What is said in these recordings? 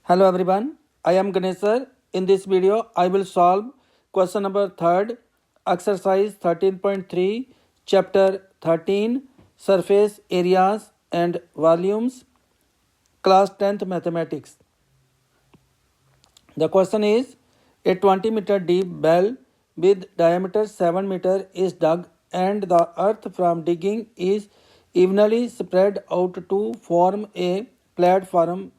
Hello everyone, I am Ganesh sir. In this video, I will solve question number 3rd, exercise 13.3, chapter 13, surface areas and volumes, class 10th mathematics. The question is, a 20 meter deep well with diameter 7 meter is dug and the earth from digging is evenly spread out to form a platform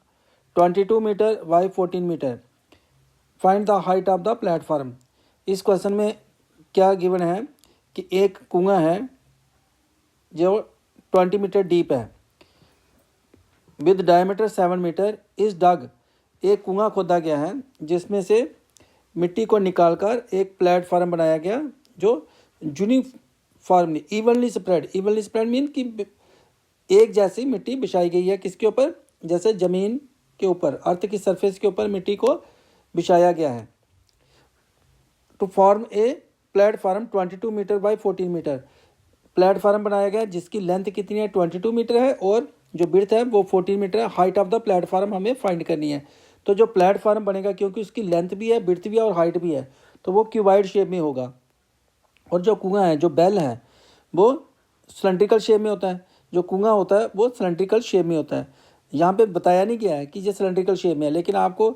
22 metre by 14 metre. Find the height of the platform. इस question में क्या given है कि एक कुआं है जो 20 metre deep है विद डायमीटर 7 मीटर. इस डग एक कुआं खोदा गया है जिसमें से मिट्टी को निकालकर एक प्लेटफॉर्म बनाया गया जो यूनिफॉर्मली इवनली स्प्रेड मीन कि एक जैसी मिट्टी बिछाई गई है. किसके ऊपर? जैसे ज़मीन के ऊपर, अर्थ की सरफेस के ऊपर मिट्टी को बिछाया गया है. To form a platform 22 metre by 14 metre. Platform बनाया गया जिसकी लेंथ कितनी है? 22 मीटर है और जो बिर्थ है वो 14 मीटर है. हाइट ऑफ द प्लेटफॉर्म हमें फाइंड करनी है. तो जो प्लेटफॉर्म बनेगा, क्योंकि उसकी लेंथ भी है, बिर्थ भी है और हाइट भी है, तो वो क्यूबाइड शेप में होगा. और जो कुआं है, जो बेल है, वो सिलेंड्रिकल शेप में होता है. जो कुआं होता है वो सिलेंड्रिकल शेप में होता है. यहाँ पे बताया नहीं गया है कि ये सिलेंड्रिकल शेप में है, लेकिन आपको,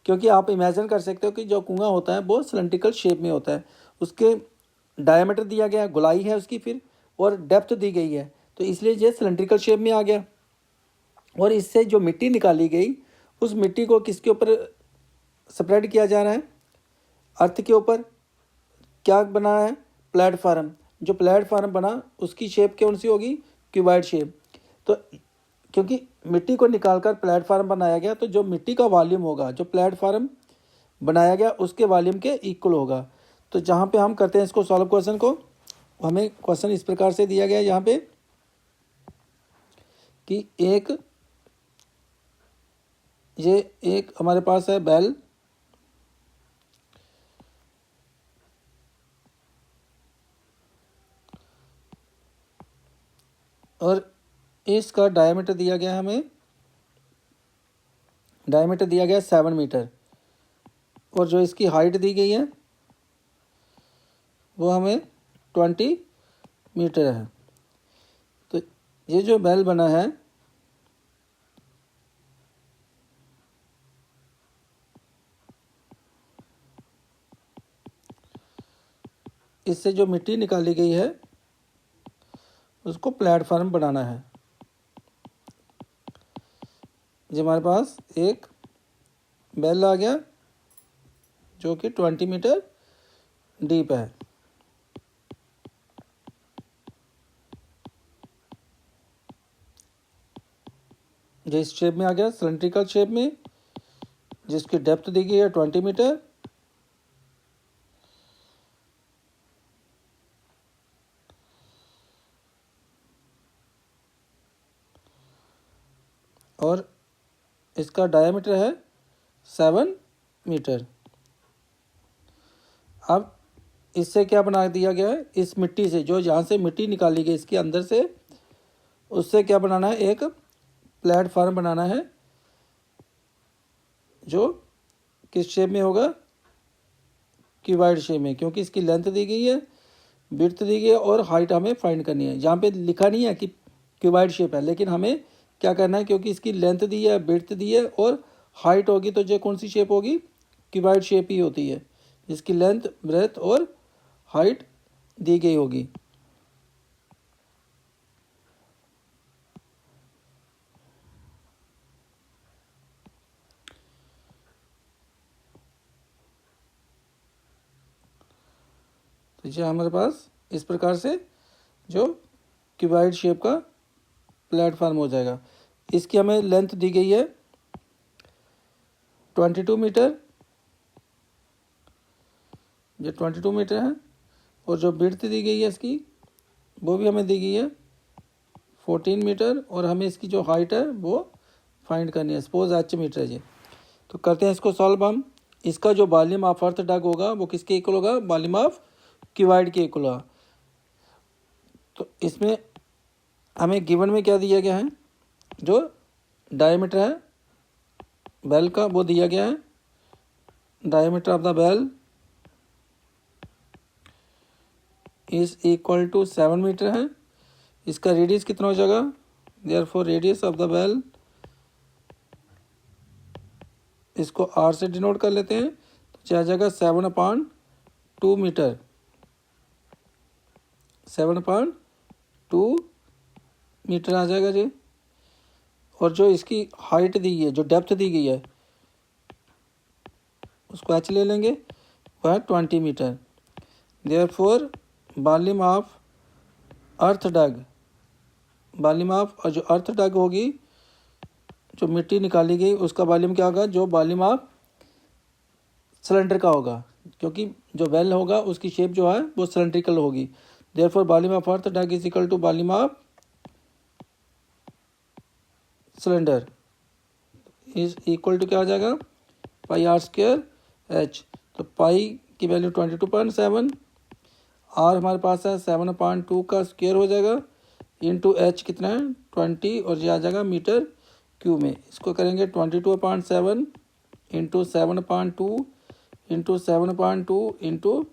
क्योंकि आप इमेजिन कर सकते हो कि जो कुआं होता है वो सिलेंड्रिकल शेप में होता है. उसके डायमीटर दिया गया है, गोलाई है उसकी, फिर और डेप्थ दी गई है, तो इसलिए ये सिलेंड्रिकल शेप में आ गया. और इससे जो मिट्टी निकाली गई, उस मिट्टी को किसके ऊपर स्प्रेड किया जा रहा है? अर्थ के ऊपर. क्या बना है? प्लेटफार्म. जो प्लेटफार्म बना उसकी शेप कौन सी होगी? Cuboid shape. तो क्योंकि मिट्टी को निकालकर प्लेटफार्म बनाया गया, तो जो मिट्टी का वॉल्यूम होगा, जो प्लेटफार्म बनाया गया उसके वॉल्यूम के इक्वल होगा. तो जहाँ पे हम करते हैं इसको सॉल्व क्वेश्चन को, हमें क्वेश्चन इस प्रकार से दिया गया है यहाँ पे कि एक हमारे पास है बेल, और इसका डायमीटर दिया गया है, हमें डायमीटर दिया गया 7 मीटर, और जो इसकी हाइट दी गई है वो हमें 20 मीटर है. तो ये जो बेल बना है, इससे जो मिट्टी निकाली गई है उसको प्लेटफॉर्म बनाना है. जो हमारे पास एक बेल आ गया जो कि 20 मीटर डीप है. जो इस शेप में आ गया, सिलेंड्रिकल शेप में, जिसकी डेप्थ दी गई है 20 मीटर. और इसका डायमीटर है 7 मीटर. अब इससे क्या बना दिया गया है? इस मिट्टी से, जो यहाँ से मिट्टी निकाली गई इसके अंदर से, उससे क्या बनाना है? एक प्लेटफॉर्म बनाना है जो किस शेप में होगा? क्यूबाइड शेप में, क्योंकि इसकी लेंथ दी गई है, विड्थ दी गई है और हाइट हमें फाइंड करनी है. यहाँ पे लिखा नहीं है कि क्यूबाइड शेप है, लेकिन हमें क्या करना है? क्योंकि इसकी लेंथ दी है, विड्थ दी है और हाइट होगी, तो जो कौन सी शेप होगी? क्यूबाइड शेप ही होती है, जिसकी लेंथ, ब्रेथ और हाइट दी गई होगी. तो ये हमारे पास इस प्रकार से जो क्यूबाइड शेप का प्लेटफॉर्म हो जाएगा. इसकी हमें लेंथ दी गई है 22 मीटर, जो 22 मीटर है, और जो विड्थ दी गई है इसकी वो भी हमें दी गई है 14 मीटर, और हमें इसकी जो हाइट है वो फाइंड करनी है. सपोज h मीटर है ये. तो करते हैं इसको सॉल्व हम. इसका जो वॉल्यूम ऑफ अर्थ डग होगा वो किसके इक्वल होगा? वॉल्यूम ऑफ क्यूबाइड के इक्वल होगा. तो इसमें हमें गिवन में क्या दिया गया है? जो डायमीटर है बेल का वो दिया गया है, diameter of the bell is equal to 7 metre है। इसका रेडियस कितना हो जाएगा, therefore radius of the bell, इसको आर से डिनोट कर लेते हैं, तो क्या आ जाएगा 7/2 मीटर, 7/2 मीटर आ जाएगा जी। और जो इसकी हाइट दी है, जो डेप्थ दी गई है, उसको एच ले लेंगे, वह है 20 metre. Therefore volume of earth dug, volume of, और जो अर्थ डग होगी, जो मिट्टी निकाली गई, उसका वॉल्यूम क्या होगा, जो वॉल्यूम ऑफ सिलेंडर का होगा, क्योंकि जो वेल होगा उसकी शेप जो है वो सिलेंड्रिकल होगी। Therefore volume of earth dug is equal to volume of cylinder is equal to क्या हो जाएगा, पाई आर स्क्वायर एच। तो पाई की वैल्यू 22.7, आर हमारे पास है 7/2 का स्क्वायर हो जाएगा, इंटू एच कितना है 20, और ये आ जाएगा मीटर क्यूब में। इसको करेंगे 22.7 into 7/2 into 7/2 into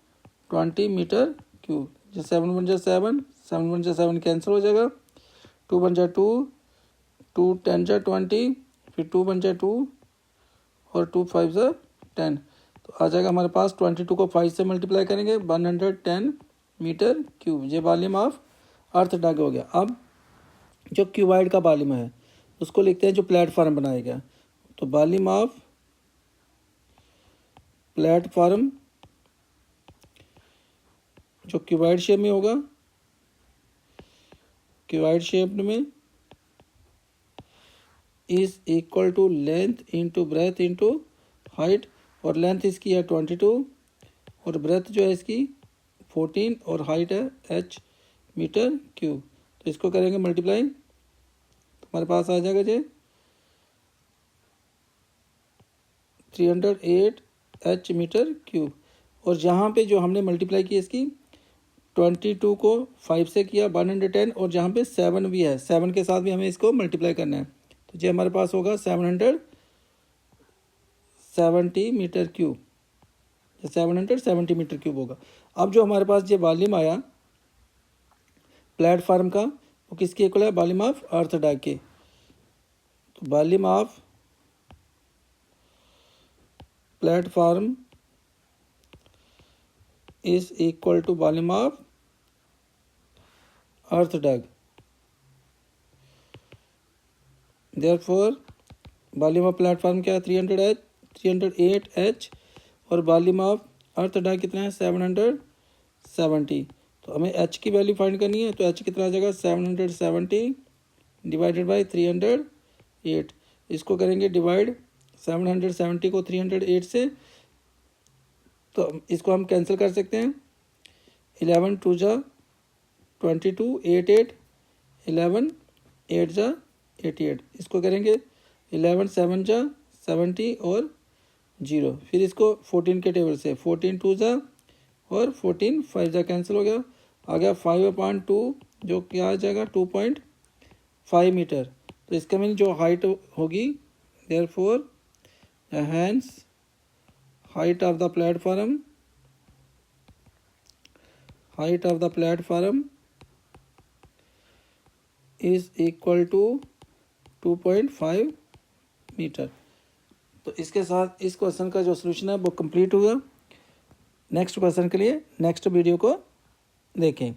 20 metre cube. जो 7 बन जाए 7, 7 बन जाए 7 कैंसिल हो जाएगा, 2 बन जाए 2, 2 10 जाए 20, फिर 2 बन जाए 2, और 2 5 जाए 10, तो आ जाएगा हमारे पास 22 को 5 से मल्टीप्लाई करेंगे 110 मीटर क्यूब। ये वॉल्यूम ऑफ अर्थ डग हो गया। अब जो क्यूबाइड का वॉल्यूम है उसको लिखते हैं जो प्लेटफॉर्म बनाया गया, तो वॉल्यूम ऑफ प्लेटफॉर्म जो क्यूबाइड शेप में होगा, क्यूबाइड शेप में is equal to length into breadth into height, और लेंथ इसकी है 22 और ब्रेथ जो है इसकी 14 और हाइट है h मीटर क्यूब। तो इसको करेंगे मल्टीप्लाई, तो हमारे पास आ जाएगा जी 308 h मीटर क्यूब। और जहाँ पे जो हमने मल्टीप्लाई की इसकी 22 को 5 से किया 110, और जहाँ पे 7 भी है, 7 के साथ भी हमें इसको मल्टीप्लाई करना है, तो ये हमारे पास होगा 770 मीटर क्यूब, 770 मीटर क्यूब होगा। अब जो हमारे पास ये वॉल्यूम आया प्लेटफॉर्म का, वो किसके इक्वल है, वॉल्यूम ऑफ अर्थ डग के। तो volume of platform is equal to volume of earth dug. Therefore volume of platform क्या है 308 एच, और वॉल्यूम ऑफ अर्थ डग कितना है 770। तो हमें एच की वैल्यू फाइंड करनी है, तो एच कितना आ जाएगा 770 डिवाइडेड बाई 308। इसको करेंगे डिवाइड 770 को 308 से, तो इसको हम कैंसिल कर सकते हैं, 11 2 जा 22, 8 8, 11 8 जा 88। इसको करेंगे 11 7 जा 70 और 0, फिर इसको 14 के टेबल से 14 2 जा और 14 5 जा कैंसिल हो गया, आ गया 5/2 जो क्या आ जाएगा 2.5 मीटर। तो इसका मीन जो हाइट होगी, therefore hence height of the platform, height of the platform is equal to 2.5 metre. तो इसके साथ इस क्वेश्चन का जो सलूशन है वो कंप्लीट हुआ। नेक्स्ट क्वेश्चन के लिए नेक्स्ट वीडियो को देखें।